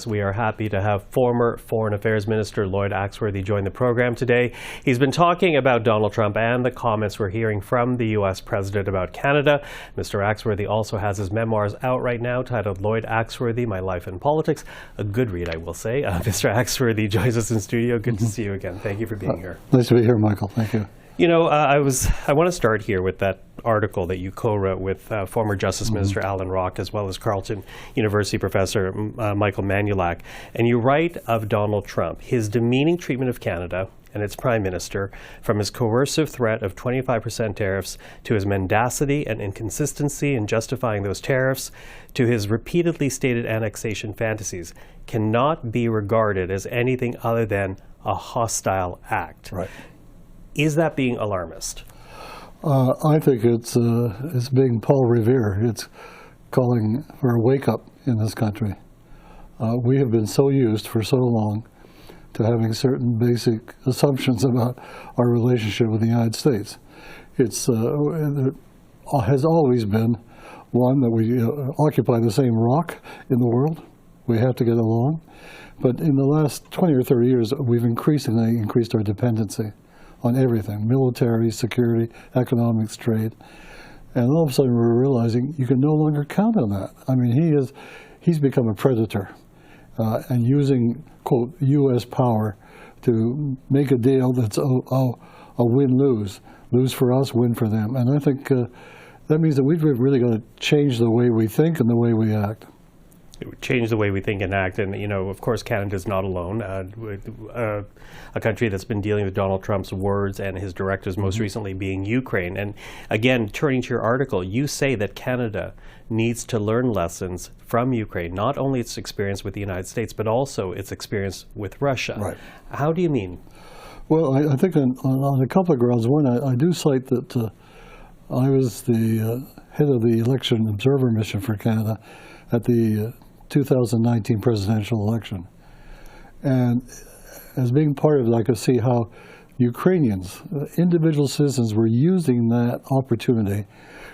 We are happy to have former Foreign Affairs Minister Lloyd Axworthy join the program today. He's been talking about Donald Trump and the comments we're hearing from the U.S. President about Canada. Mr. Axworthy also has his memoirs out right now titled Lloyd Axworthy, My Life in Politics. A good read, I will say. Mr. Axworthy joins us in studio. Good to see you again. Thank you for being here. Nice to be here, Michael. Thank you. You know, I want to start here with that article that you co-wrote with former Justice Minister Allan as well as Carleton University professor Michael Manulak. And you write of Donald Trump, his demeaning treatment of Canada and its prime minister, from his coercive threat of 25% tariffs to his mendacity and inconsistency in justifying those tariffs to his repeatedly stated annexation fantasies, cannot be regarded as anything other than a hostile act. Right. Is that being alarmist? I think it's being Paul Revere. It's calling for a wake-up in this country. We have been so used for so long to having certain basic assumptions about our relationship with the United States. It has always been one that we occupy the same rock in the world. We have to get along. But in the last 20 or 30 years, we've increasingly increased our dependency on everything, military, security, economics, trade. And all of a sudden we're realizing you can no longer count on that. I mean, he's become a predator and using, quote, U.S. power to make a deal that's a win-lose. Lose for us, win for them. And I think that means that we've really got to change the way we think and the way we act. It would change the way we think and act. And, you know, of course, Canada's not alone. A country that's been dealing with Donald Trump's words and his directives, most recently being Ukraine. And again, turning to your article, you say that Canada needs to learn lessons from Ukraine, not only its experience with the United States, but also its experience with Russia. Right. How do you mean? Well, I think on a couple of grounds. One, I do cite that I was the head of the election observer mission for Canada at the 2019 presidential election. And as being part of it, I could see how Ukrainians, individual citizens, were using that opportunity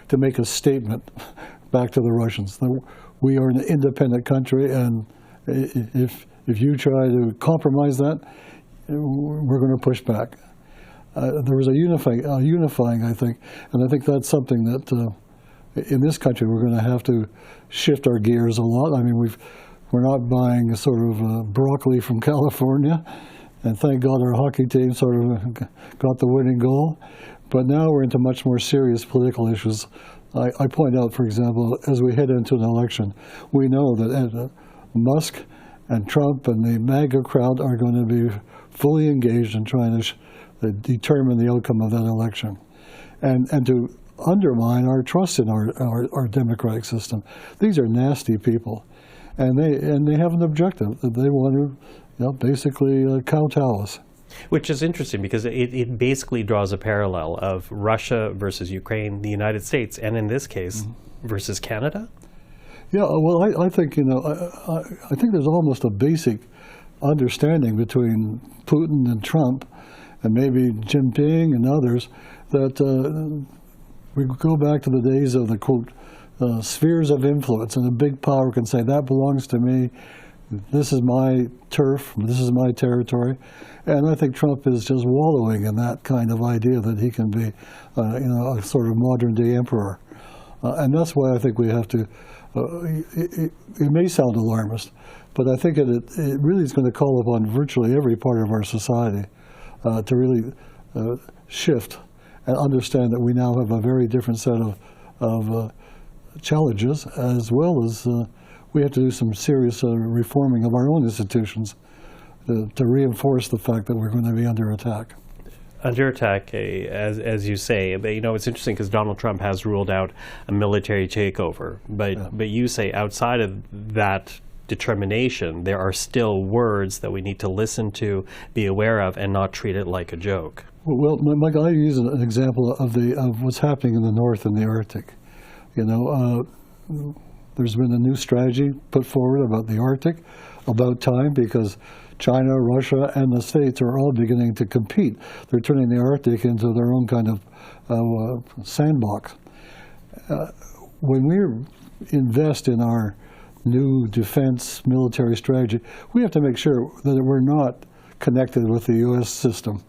to make a statement back to the Russians. We are an independent country, and if you try to compromise that, we're going to push back. There was a unifying, I think, and I think that's something that in this country we're going to have to shift our gears a lot. I mean, we're not buying a sort of broccoli from California, and thank God our hockey team sort of got the winning goal. But now we're into much more serious political issues. I point out, for example, as we head into an election, we know that Musk and Trump and the MAGA crowd are going to be fully engaged in trying to determine the outcome of that election, and to undermine our trust in our democratic system. These are nasty people, and they have an objective. They want to basically kowtow us. Which is interesting because it basically draws a parallel of Russia versus Ukraine, the United States, and in this case, versus Canada? Yeah, well, I think, I think there's almost a basic understanding between Putin and Trump, and maybe Jinping and others, that we go back to the days of the, quote, spheres of influence, and a big power can say, that belongs to me, this is my turf, this is my territory. And I think Trump is just wallowing in that kind of idea that he can be, a sort of modern-day emperor. And that's why I think we have to, it may sound alarmist, but I think it really is going to call upon virtually every part of our society to really shift and understand that we now have a very different set of challenges, as well as we have to do some serious reforming of our own institutions to reinforce the fact that we're going to be under attack. Under attack, as you say. But, it's interesting because Donald Trump has ruled out a military takeover. But you say outside of that determination, there are still words that we need to listen to, be aware of, and not treat it like a joke. Well, Michael, I use an example of what's happening in the North and the Arctic. There's been a new strategy put forward about the Arctic, about time, because China, Russia, and the States are all beginning to compete. They're turning the Arctic into their own kind of sandbox. When we invest in our new defense military strategy, we have to make sure that we're not connected with the U.S. system.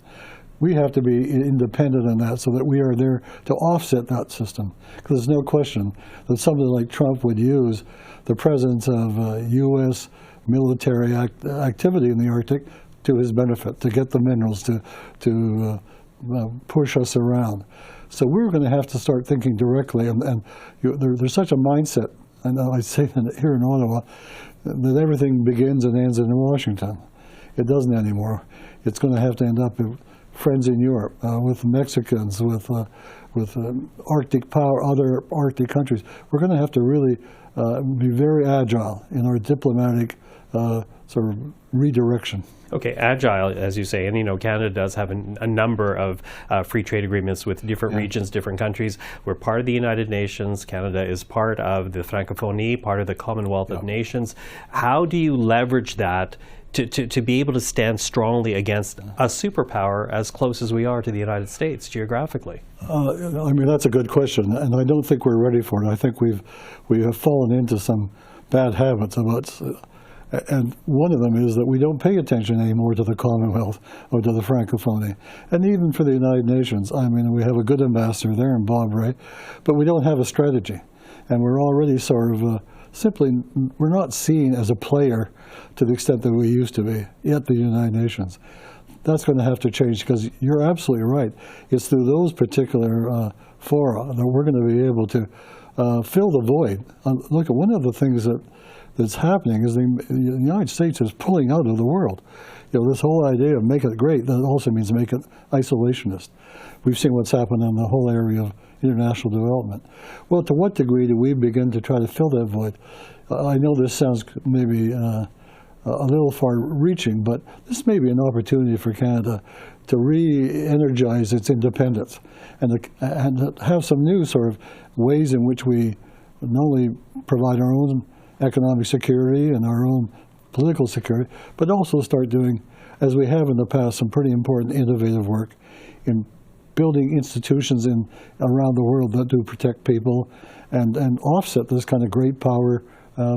We have to be independent in that so that we are there to offset that system. Because there's no question that somebody like Trump would use the presence of U.S. military activity in the Arctic to his benefit, to get the minerals, to push us around. So we're going to have to start thinking directly, and there's such a mindset, and I say that here in Ottawa, that everything begins and ends in Washington. It doesn't anymore. It's going to have to end up with friends in Europe, with Mexicans, with Arctic power, other Arctic countries. We're going to have to really be very agile in our diplomatic sort of redirection. Okay, agile, as you say, and Canada does have a number of free trade agreements with different regions, different countries. We're part of the United Nations. Canada is part of the Francophonie, part of the Commonwealth of Nations. How do you leverage that to be able to stand strongly against a superpower as close as we are to the United States geographically? I mean, that's a good question, and I don't think we're ready for it. I think we have fallen into some bad habits about. And one of them is that we don't pay attention anymore to the Commonwealth or to the Francophonie. And even for the United Nations, I mean, we have a good ambassador there in Bob Ray, but we don't have a strategy. And we're already sort of we're not seen as a player to the extent that we used to be at the United Nations. That's going to have to change, because you're absolutely right. It's through those particular fora that we're going to be able to fill the void. Look, one of the things that's happening is the United States is pulling out of the world. This whole idea of make it great, that also means make it isolationist. We've seen what's happened in the whole area of international development. Well, to what degree do we begin to try to fill that void? I know this sounds maybe a little far-reaching, but this may be an opportunity for Canada to re-energize its independence and to have some new sort of ways in which we not only provide our own economic security and our own political security, but also start doing, as we have in the past, some pretty important innovative work in building institutions around the world that do protect people and offset this kind of great power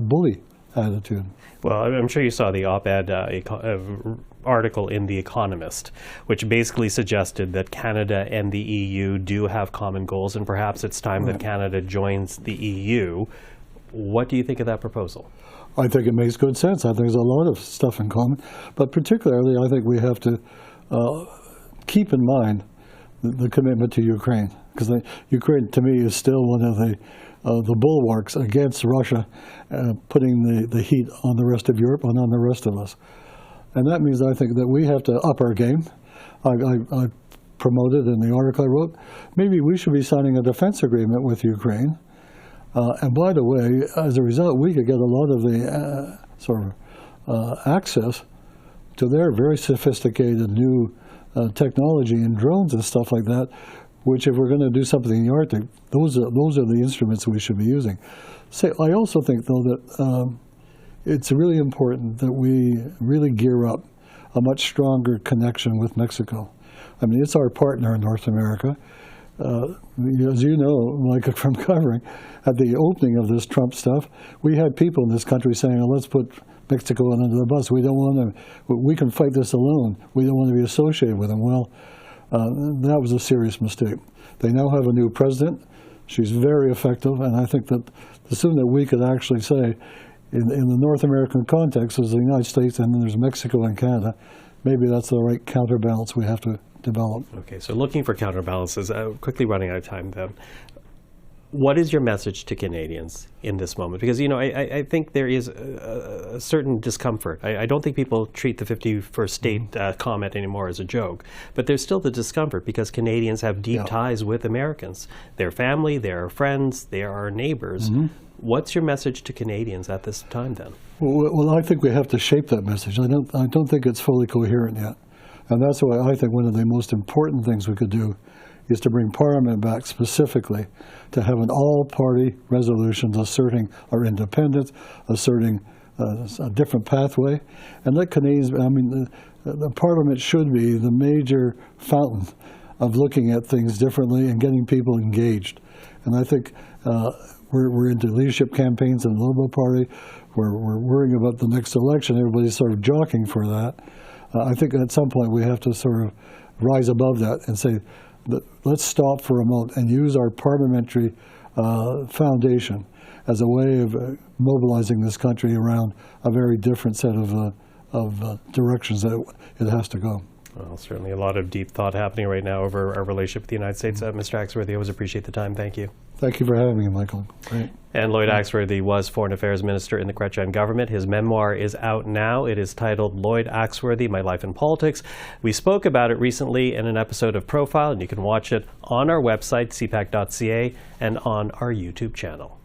bully attitude. Well, I'm sure you saw the op-ed article in The Economist, which basically suggested that Canada and the EU do have common goals, and perhaps it's time that Canada joins the EU. What do you think of that proposal? I think it makes good sense. I think there's a lot of stuff in common, but particularly I think we have to keep in mind the commitment to Ukraine, because Ukraine, to me, is still one of the bulwarks against Russia, putting the heat on the rest of Europe and on the rest of us. And that means, I think, that we have to up our game. I promoted in the article I wrote, maybe we should be signing a defense agreement with Ukraine. And by the way, as a result, we could get a lot of the access to their very sophisticated new technology and drones and stuff like that, which, if we're going to do something in the Arctic, those are the instruments we should be using. I also think, though, that it's really important that we really gear up a much stronger connection with Mexico. I mean, it's our partner in North America. As you know, Mike, from covering, at the opening of this Trump stuff, we had people in this country saying, let's put Mexico under the bus. We don't want to, we can fight this alone. We don't want to be associated with them. Well, that was a serious mistake. They now have a new president. She's very effective, and I think that the sooner that we could actually say, in the North American context, there's the United States and then there's Mexico and Canada, maybe that's the right counterbalance we have to develop. Okay, so looking for counterbalances, quickly running out of time then. What is your message to Canadians in this moment? Because, I think there is a certain discomfort. I don't think people treat the 51st state comment anymore as a joke, but there's still the discomfort because Canadians have deep ties with Americans. They're family, they're friends, they are our neighbors. What's your message to Canadians at this time then? Well, I think we have to shape that message. I don't think it's fully coherent yet. And that's why I think one of the most important things we could do is to bring Parliament back specifically to have an all-party resolution asserting our independence, asserting a different pathway, and let Canadians, the Parliament should be the major fountain of looking at things differently and getting people engaged. And I think we're into leadership campaigns in the Liberal Party. We're worrying about the next election. Everybody's sort of jockeying for that. I think at some point we have to sort of rise above that and say, let's stop for a moment and use our parliamentary foundation as a way of mobilizing this country around a very different set of directions that it has to go. Well, certainly a lot of deep thought happening right now over our relationship with the United States. Mr. Axworthy, I always appreciate the time. Thank you. Thank you for having me, Michael. Great. And Lloyd Axworthy was Foreign Affairs Minister in the Chrétien government. His memoir is out now. It is titled Lloyd Axworthy, My Life in Politics. We spoke about it recently in an episode of Profile, and you can watch it on our website, cpac.ca, and on our YouTube channel.